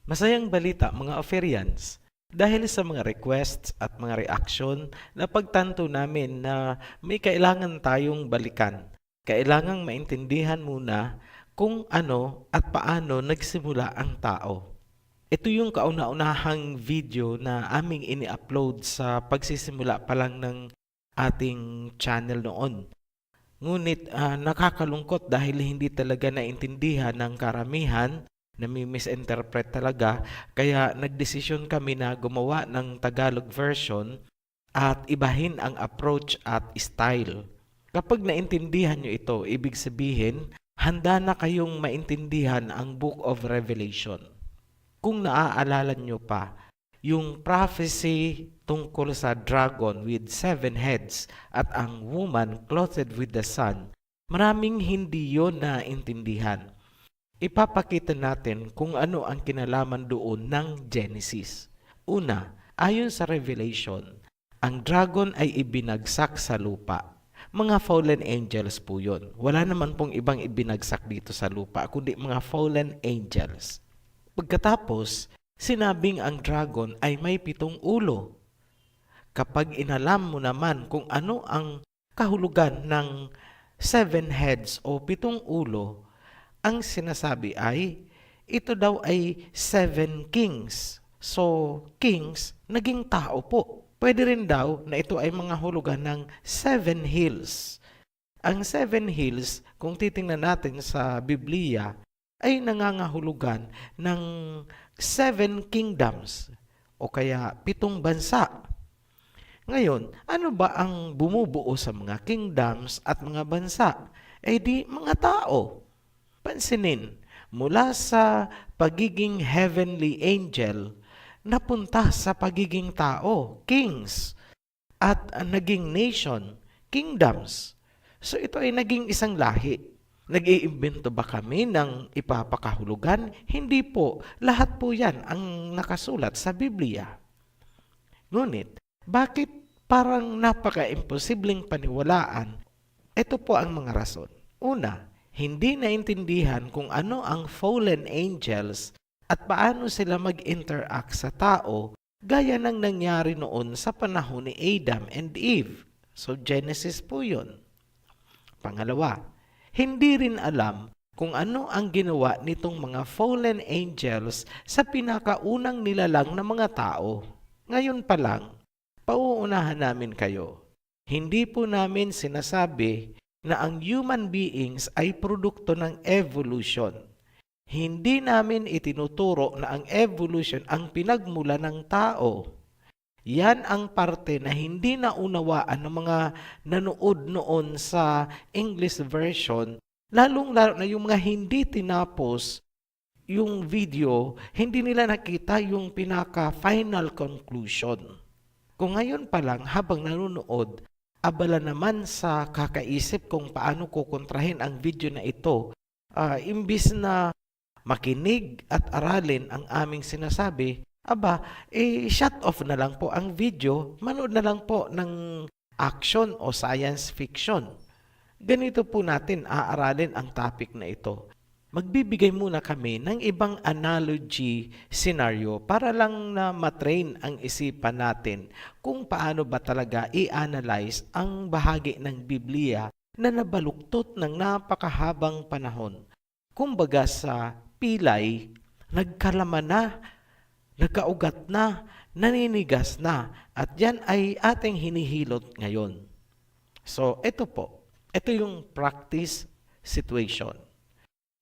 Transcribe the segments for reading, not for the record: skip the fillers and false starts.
Masayang balita mga Oferians, dahil sa mga requests at mga reaction, napagtanto namin na may kailangan tayong balikan. Kailangang maintindihan muna kung ano at paano nagsimula ang tao. Ito yung kauna-unahang video na aming ini-upload sa pagsisimula pa lang ng ating channel noon. Ngunit nakakalungkot dahil hindi talaga naintindihan ng karamihan, nami-misinterpret talaga, kaya nagdesisyon kami na gumawa ng Tagalog version at ibahin ang approach at style. Kapag naintindihan nyo ito, ibig sabihin, handa na kayong maintindihan ang Book of Revelation. Kung naaalala nyo pa, yung prophecy tungkol sa dragon with 7 heads at ang woman clothed with the sun, maraming hindi yon naintindihan. Ipapakita natin kung ano ang kinalaman doon ng Genesis. Una, ayon sa Revelation, ang dragon ay ibinagsak sa lupa. Mga fallen angels po yun. Wala naman pong ibang ibinagsak dito sa lupa, kundi mga fallen angels. Pagkatapos, sinabing ang dragon ay may 7 ulo. Kapag inalam mo naman kung ano ang kahulugan ng 7 heads o 7 ulo, ang sinasabi ay, ito daw ay 7 kings. So, kings, naging tao po. Pwede rin daw na ito ay mga hulugan ng 7 hills. Ang 7 hills, kung titingnan natin sa Biblia, ay nangangahulugan ng 7 kingdoms o kaya 7 bansa. Ngayon, ano ba ang bumubuo sa mga kingdoms at mga bansa? Eh di mga tao. Pansinin, mula sa pagiging heavenly angel, napunta sa pagiging tao, kings, at naging nation, kingdoms. So ito ay naging isang lahi. Nag-iimbento ba kami ng ipapakahulugan? Hindi po. Lahat po yan ang nakasulat sa Biblia. Ngunit, bakit parang napaka-imposibleng paniwalaan? Ito po ang mga rason. Una, hindi naintindihan kung ano ang fallen angels at paano sila mag-interact sa tao gaya ng nangyari noon sa panahon ni Adam and Eve. So Genesis po yun. Pangalawa, hindi rin alam kung ano ang ginawa nitong mga fallen angels sa pinakaunang nilalang na mga tao. Ngayon pa lang, pauunahan namin kayo. Hindi po namin sinasabi na ang human beings ay produkto ng evolution. Hindi namin itinuturo na ang evolution ang pinagmula ng tao. Yan ang parte na hindi naunawaan ng mga nanood noon sa English version, lalong-lalo na yung mga hindi tinapos yung video, hindi nila nakita yung pinaka-final conclusion. Kung ngayon pa lang, habang nanonood, abala naman sa kakaisip kung paano kukontrahin ang video na ito, imbis na makinig at aralin ang aming sinasabi, Aba, shut off na lang po ang video, manood na lang po ng action o science fiction. Ganito po natin aaralin ang topic na ito. Magbibigay muna kami ng ibang analogy scenario para lang na matrain ang isipan natin kung paano ba talaga i-analyze ang bahagi ng Biblia na nabaluktot ng napakahabang panahon. Kumbaga sa pilay, nagkalaman na, nagkaugat na, naninigas na, at yan ay ating hinihilot ngayon. So, ito yung practice situation.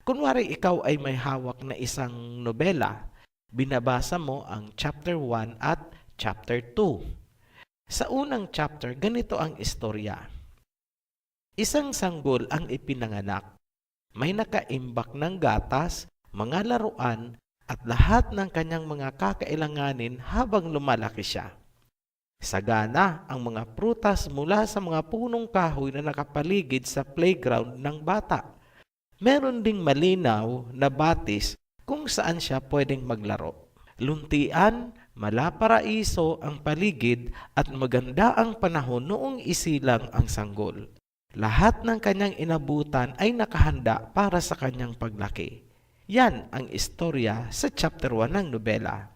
Kunwari ikaw ay may hawak na isang nobela, binabasa mo ang chapter 1 at chapter 2. Sa unang chapter, ganito ang istorya. Isang sanggol ang ipinanganak. May nakaimbak ng gatas, mga laruan, at lahat ng kanyang mga kakailanganin habang lumalaki siya. Sagana ang mga prutas mula sa mga punong kahoy na nakapaligid sa playground ng bata. Meron ding malinaw na batis kung saan siya pwedeng maglaro. Luntian, malaparaiso ang paligid at maganda ang panahon noong isilang ang sanggol. Lahat ng kanyang inabutan ay nakahanda para sa kanyang paglaki. Yan ang istorya sa chapter 1 ng nobela.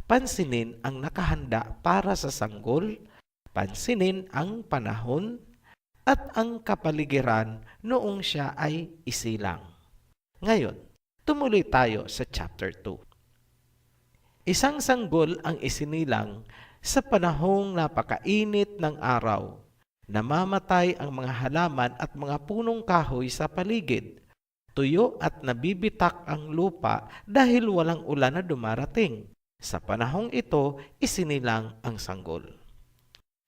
Pansinin ang nakahanda para sa sanggol, pansinin ang panahon, at ang kapaligiran noong siya ay isilang. Ngayon, tumuloy tayo sa chapter 2. Isang sanggol ang isinilang sa panahong napakainit ng araw. Namamatay ang mga halaman at mga punong kahoy sa paligid. Tuyo at nabibitak ang lupa dahil walang ulan na dumarating. Sa panahong ito, isinilang ang sanggol.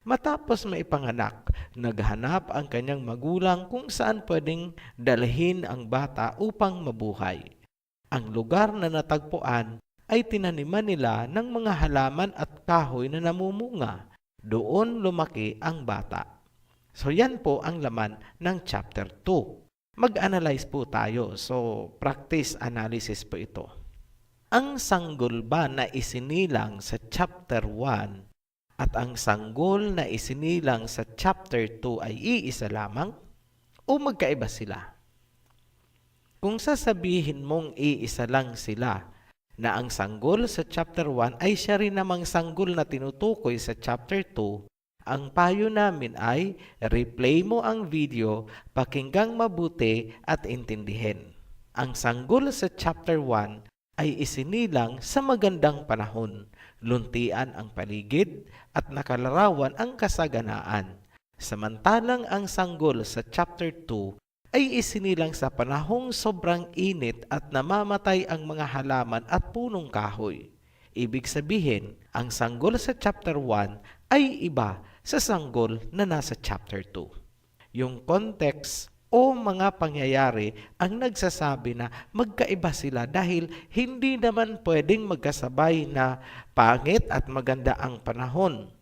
Matapos maipanganak, naghanap ang kanyang magulang kung saan pwedeng dalhin ang bata upang mabuhay. Ang lugar na natagpuan ay tinaniman nila ng mga halaman at kahoy na namumunga. Doon lumaki ang bata. So yan po ang laman ng chapter 2. Mag-analyze po tayo. So practice analysis po ito. Ang sanggol ba na isinilang sa chapter 1 at ang sanggol na isinilang sa chapter 2 ay iisa lamang o magkaiba sila? Kung sasabihin mong iisa lang sila, na ang sanggol sa chapter 1 ay siya rin namang sanggol na tinutukoy sa chapter 2, ang payo namin ay replay mo ang video, pakinggang mabuti at intindihin. Ang sanggol sa chapter 1 ay isinilang sa magandang panahon. Luntian ang paligid at nakalarawan ang kasaganaan. Samantalang ang sanggol sa chapter 2 ay isinilang sa panahong sobrang init at namamatay ang mga halaman at punong kahoy. Ibig sabihin, ang sanggol sa chapter 1 ay iba sa sanggol na nasa chapter 2. Yung context o mga pangyayari ang nagsasabi na magkaiba sila dahil hindi naman pwedeng magkasabay na pangit at maganda ang panahon.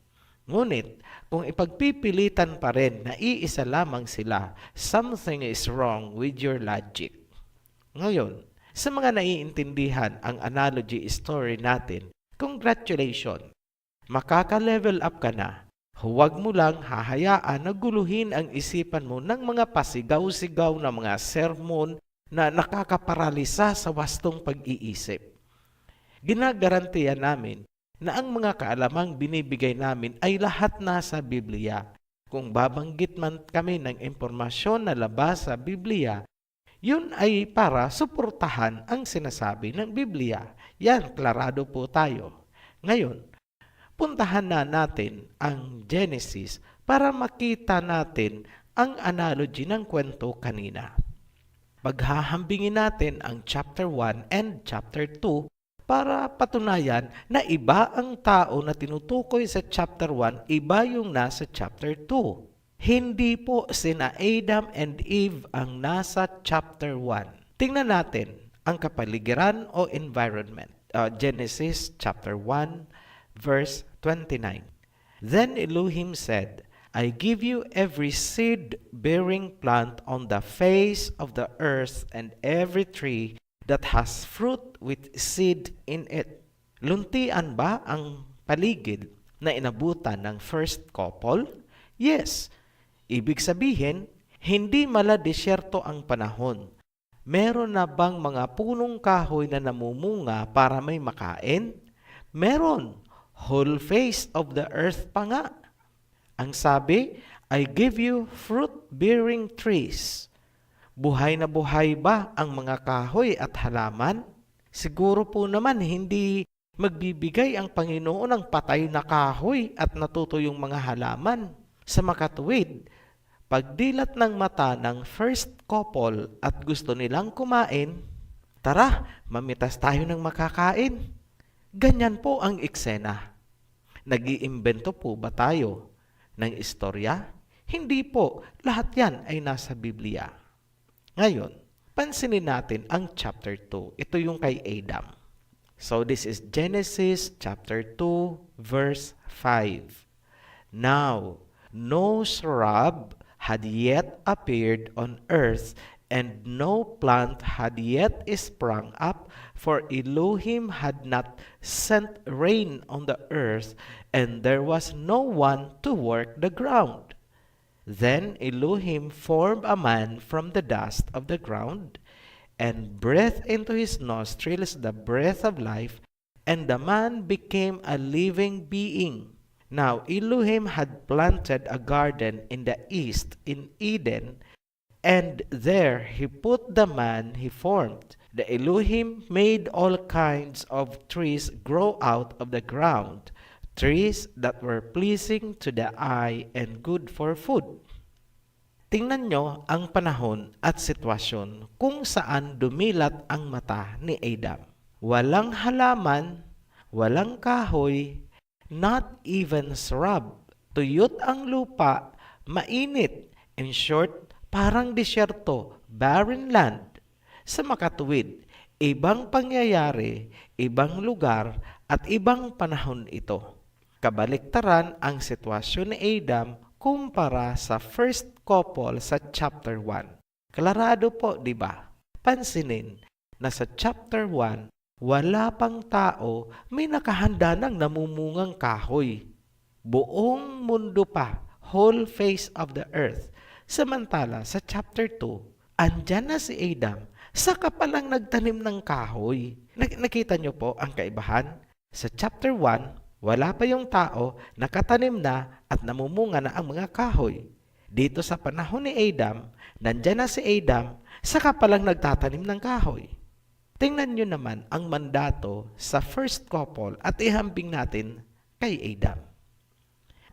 Ngunit, kung ipagpipilitan pa rin na iisa lamang sila, something is wrong with your logic. Ngayon, sa mga naiintindihan ang analogy story natin, congratulations! Makaka-level up ka na. Huwag mo lang hahayaan na guluhin ang isipan mo ng mga pasigaw-sigaw na mga sermon na nakakaparalisa sa wastong pag-iisip. Ginagarantiya namin na ang mga kaalamang binibigay namin ay lahat nasa Biblia. Kung babanggit man kami ng impormasyon na labas sa Biblia, yun ay para suportahan ang sinasabi ng Biblia. Yan, klarado po tayo. Ngayon, puntahan na natin ang Genesis para makita natin ang analogy ng kwento kanina. Paghahambingin natin ang chapter 1 and chapter 2 para patunayan na iba ang tao na tinutukoy sa chapter 1, iba yung nasa chapter 2. Hindi po sina Adam and Eve ang nasa chapter 1. Tingnan natin ang kapaligiran o environment. Genesis chapter 1 verse 29. Then Elohim said, I give you every seed-bearing plant on the face of the earth and every tree that has fruit with seed in it. Luntian ba ang paligid na inabutan ng first couple? Yes. Ibig sabihin, hindi mala-disyerto ang panahon. Meron na bang mga punong kahoy na namumunga para may makain? Meron. Whole face of the earth pa nga. Ang sabi, I give you fruit-bearing trees. Buhay na buhay ba ang mga kahoy at halaman? Siguro po naman hindi magbibigay ang Panginoon ng patay na kahoy at natutuyong mga halaman. Sa makatuwid, pagdilat ng mata ng first couple at gusto nilang kumain, tara, mamitas tayo ng makakain. Ganyan po ang eksena. Nag-iimbento po ba tayo ng istorya? Hindi po, lahat yan ay nasa Biblia. Ngayon, pansinin natin ang chapter 2. Ito yung kay Adam. So this is Genesis chapter 2 verse 5. Now, no shrub had yet appeared on earth, and no plant had yet sprung up, for Elohim had not sent rain on the earth, and there was no one to work the ground. Then Elohim formed a man from the dust of the ground, and breathed into his nostrils the breath of life, and the man became a living being. Now Elohim had planted a garden in the east in Eden, and there he put the man he formed. The Elohim made all kinds of trees grow out of the ground, trees that were pleasing to the eye and good for food. Tingnan nyo ang panahon at sitwasyon kung saan dumilat ang mata ni Adam. Walang halaman, walang kahoy, not even shrub. Tuyot ang lupa, mainit. In short, parang disyerto, barren land. Sa makatuwid, ibang pangyayari, ibang lugar, at ibang panahon ito. Kabaliktaran ang sitwasyon ni Adam kumpara sa first couple sa chapter 1. Klarado po, di ba? Pansinin na sa chapter 1, wala pang tao, may nakahanda ng namumungang kahoy. Buong mundo pa, whole face of the earth. Samantala, sa chapter 2, andyan na si Adam, saka palang nagtanim ng kahoy. Nakita nyo po ang kaibahan? Sa chapter 1, wala pa yung tao, nakatanim na at namumunga na ang mga kahoy. Dito sa panahon ni Adam, nandyan na si Adam, saka palang nagtatanim ng kahoy. Tingnan nyo naman ang mandato sa first couple at ihambing natin kay Adam.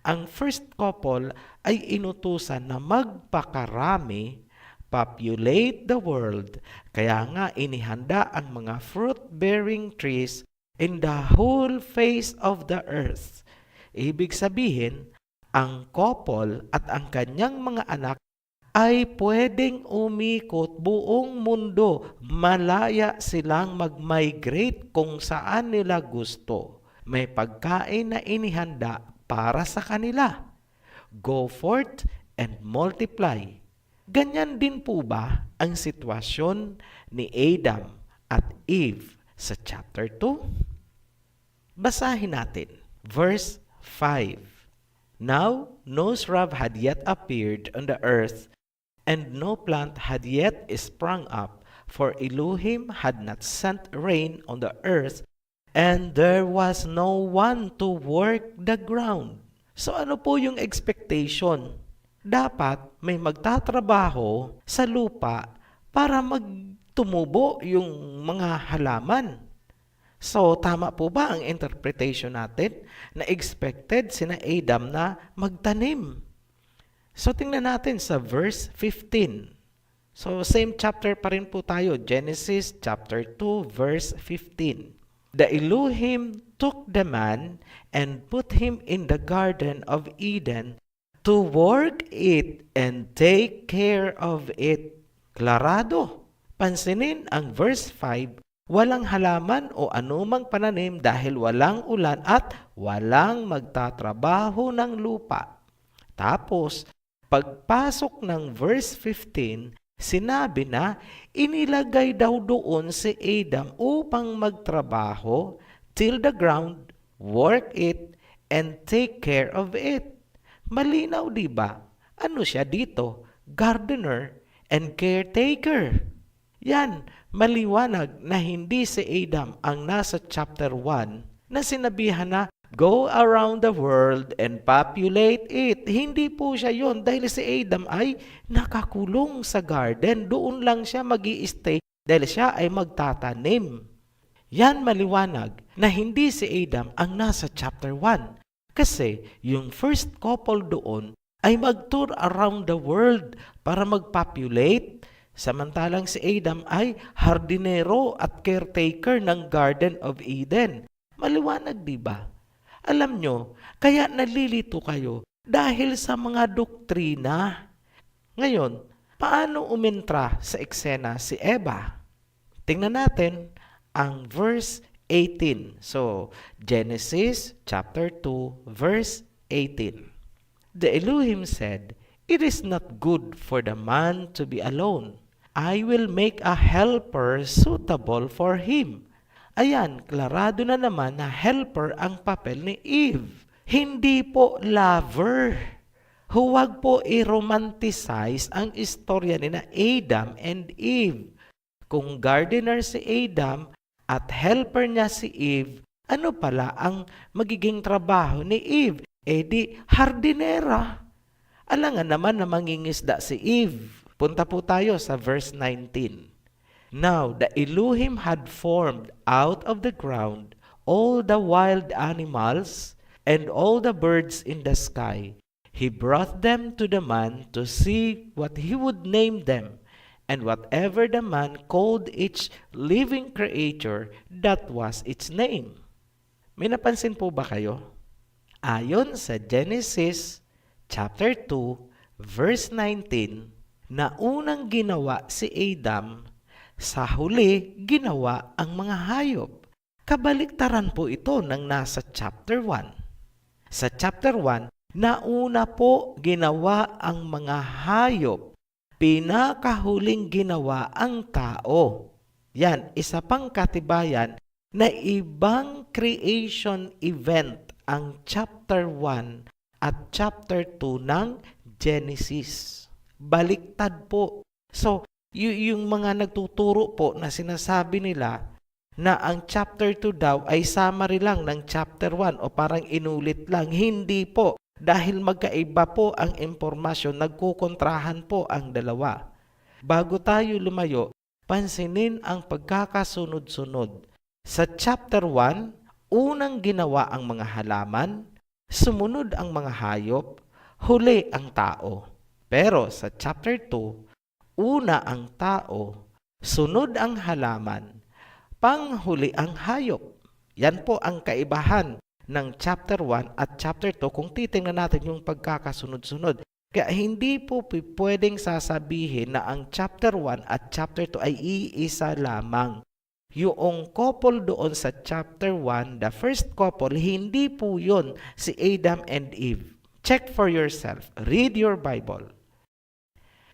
Ang first couple ay inutusan na magpakarami, populate the world, kaya nga inihanda ang mga fruit-bearing trees in the whole face of the earth. Ibig sabihin, ang couple at ang kanyang mga anak ay pwedeng umikot buong mundo. Malaya silang mag-migrate kung saan nila gusto. May pagkain na inihanda para sa kanila. Go forth and multiply. Ganyan din po ba ang sitwasyon ni Adam at Eve sa chapter 2? Basahin natin. Verse 5. Now, no shrub had yet appeared on the earth, and no plant had yet sprung up, for Elohim had not sent rain on the earth, and there was no one to work the ground. So ano po yung expectation? Dapat may magtatrabaho sa lupa para magtumubo yung mga halaman. So, tama po ba ang interpretation natin na expected sina Adam na magtanim? So, tingnan natin sa verse 15. So, same chapter pa rin po tayo, Genesis chapter 2, verse 15. The Elohim took the man and put him in the garden of Eden to work it and take care of it. Klarado. Pansinin ang verse 5, walang halaman o anumang pananim dahil walang ulan at walang magtatrabaho ng lupa. Tapos, pagpasok ng verse 15, sinabi na inilagay daw doon si Adam upang magtrabaho, till the ground, work it, and take care of it. Malinaw, di ba? Ano siya dito? Gardener and caretaker. Yan, maliwanag na hindi si Adam ang nasa chapter 1 na sinabihan na go around the world and populate it. Hindi po siya yon dahil si Adam ay nakakulong sa garden. Doon lang siya mag-i-stay dahil siya ay magtatanim. Yan maliwanag na hindi si Adam ang nasa chapter 1. Kasi yung first couple doon ay mag-tour around the world para mag-populate. Samantalang si Adam ay hardinero at caretaker ng Garden of Eden. Maliwanag, di ba? Alam nyo, kaya nalilito kayo dahil sa mga doktrina. Ngayon, paano umentra sa eksena si Eva? Tingnan natin ang verse 18. So, Genesis chapter 2, verse 18. The Elohim said, "It is not good for the man to be alone. I will make a helper suitable for him." Ayan, klarado na naman na helper ang papel ni Eve. Hindi po lover. Huwag po i-romanticize ang istorya ni na Adam and Eve. Kung gardener si Adam at helper niya si Eve, ano pala ang magiging trabaho ni Eve? Di hardinera. Alangan naman na mangingisda si Eve. Punta po tayo sa verse 19. Now the Elohim had formed out of the ground all the wild animals and all the birds in the sky. He brought them to the man to see what he would name them. And whatever the man called each living creature, that was its name. May napansin po ba kayo? Ayon sa Genesis chapter 2, verse 19, na unang ginawa si Adam, sa huli ginawa ang mga hayop. Kabaliktaran po ito ng nasa chapter 1. Sa chapter 1, nauna po ginawa ang mga hayop. Pinakahuling ginawa ang tao. Yan, isa pang katibayan na ibang creation event ang chapter 1 at chapter 2 ng Genesis. Baliktad po. So, yung mga nagtuturo po na sinasabi nila na ang chapter 2 daw ay summary lang ng chapter 1 o parang inulit lang. Hindi po. Dahil magkaiba po ang impormasyon, nagkukontrahan po ang dalawa. Bago tayo lumayo, pansinin ang pagkakasunod-sunod. Sa chapter 1, unang ginawa ang mga halaman, sumunod ang mga hayop, huli ang tao. Pero sa chapter 2, una ang tao, sunod ang halaman, panghuli ang hayop. Yan po ang kaibahan ng chapter 1 at chapter 2 kung titingnan natin yung pagkakasunod-sunod. Kaya hindi po pwedeng sasabihin na ang chapter 1 at chapter 2 ay iisa lamang. Yung couple doon sa chapter 1, the first couple, hindi po yun si Adam and Eve. Check for yourself. Read your Bible.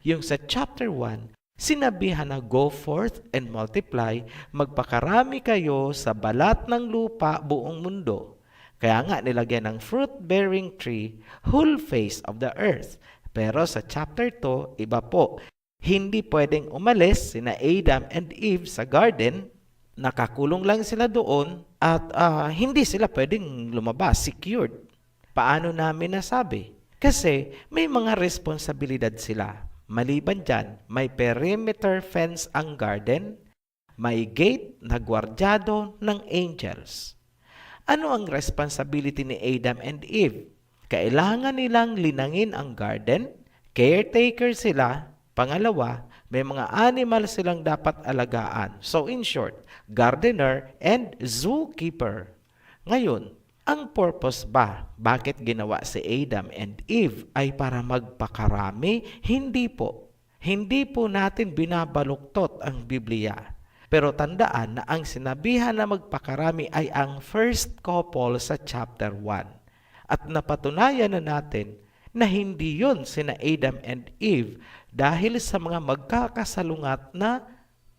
Yung sa chapter 1, sinabihan na go forth and multiply, magpakarami kayo sa balat ng lupa buong mundo. Kaya nga nilagyan ng fruit-bearing tree, whole face of the earth. Pero sa chapter 2, iba po. Hindi pwedeng umalis sina Adam and Eve sa garden, nakakulong lang sila doon at hindi sila pwedeng lumabas, secured. Paano namin nasabi? Kasi may mga responsibilidad sila. Maliban dyan, may perimeter fence ang garden, may gate na gwardyado ng angels. Ano ang responsibility ni Adam and Eve? Kailangan nilang linangin ang garden, caretaker sila, pangalawa, may mga animal silang dapat alagaan. So in short, gardener and zookeeper. Ngayon, ang purpose ba? Bakit ginawa si Adam and Eve ay para magpakarami? Hindi po. Hindi po natin binabaluktot ang Biblia. Pero tandaan na ang sinabihan na magpakarami ay ang first couple sa chapter 1. At napatunayan na natin na hindi yun sina Adam and Eve dahil sa mga magkakasalungat na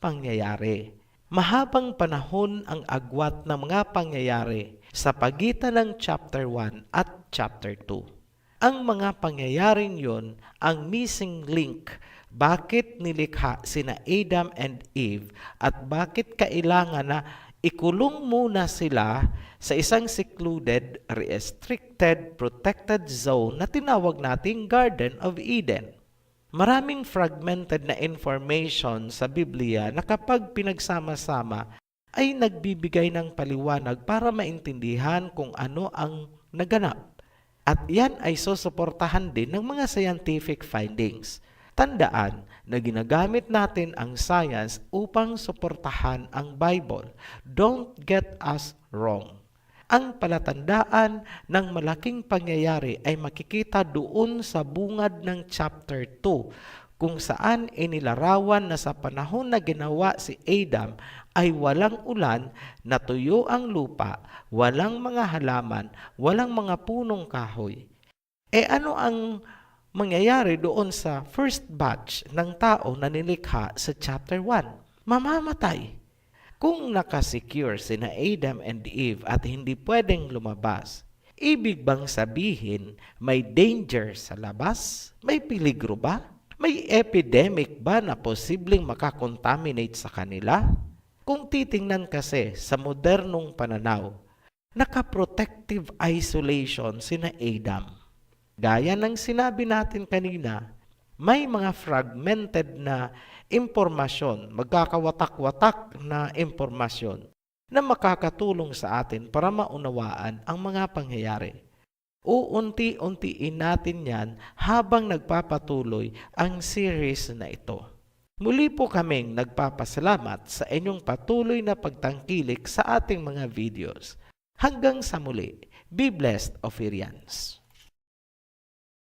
pangyayari. Mahabang panahon ang agwat ng mga pangyayari sa pagitan ng chapter 1 at chapter 2. Ang mga pangyayaring yon ang missing link bakit nilikha sina Adam and Eve at bakit kailangan na ikulong muna sila sa isang secluded, restricted, protected zone na tinawag nating Garden of Eden. Maraming fragmented na information sa Biblia na kapag pinagsama-sama ay nagbibigay ng paliwanag para maintindihan kung ano ang naganap. At yan ay susuportahan din ng mga scientific findings. Tandaan na ginagamit natin ang science upang suportahan ang Bible. Don't get us wrong. Ang palatandaan ng malaking pangyayari ay makikita doon sa bungad ng chapter 2 kung saan inilarawan na sa panahon na ginawa si Adam ay walang ulan, natuyo ang lupa, walang mga halaman, walang mga punong kahoy. Ano ang mangyayari doon sa first batch ng tao na nilikha sa chapter 1? Mamamatay. Kung nakasecure sina Adam and Eve at hindi pwedeng lumabas, ibig bang sabihin may danger sa labas? May peligro ba? May epidemic ba na posibleng makakontaminate sa kanila? Kung titingnan kasi sa modernong pananaw, naka-protective isolation sina Adam. Gaya ng sinabi natin kanina, may mga fragmented na impormasyon, magkakawatak-watak na impormasyon na makakatulong sa atin para maunawaan ang mga pangyayari. Uunti-untiin natin yan habang nagpapatuloy ang series na ito. Muli po kaming nagpapasalamat sa inyong patuloy na pagtangkilik sa ating mga videos. Hanggang sa muli, be blessed, Ophirians!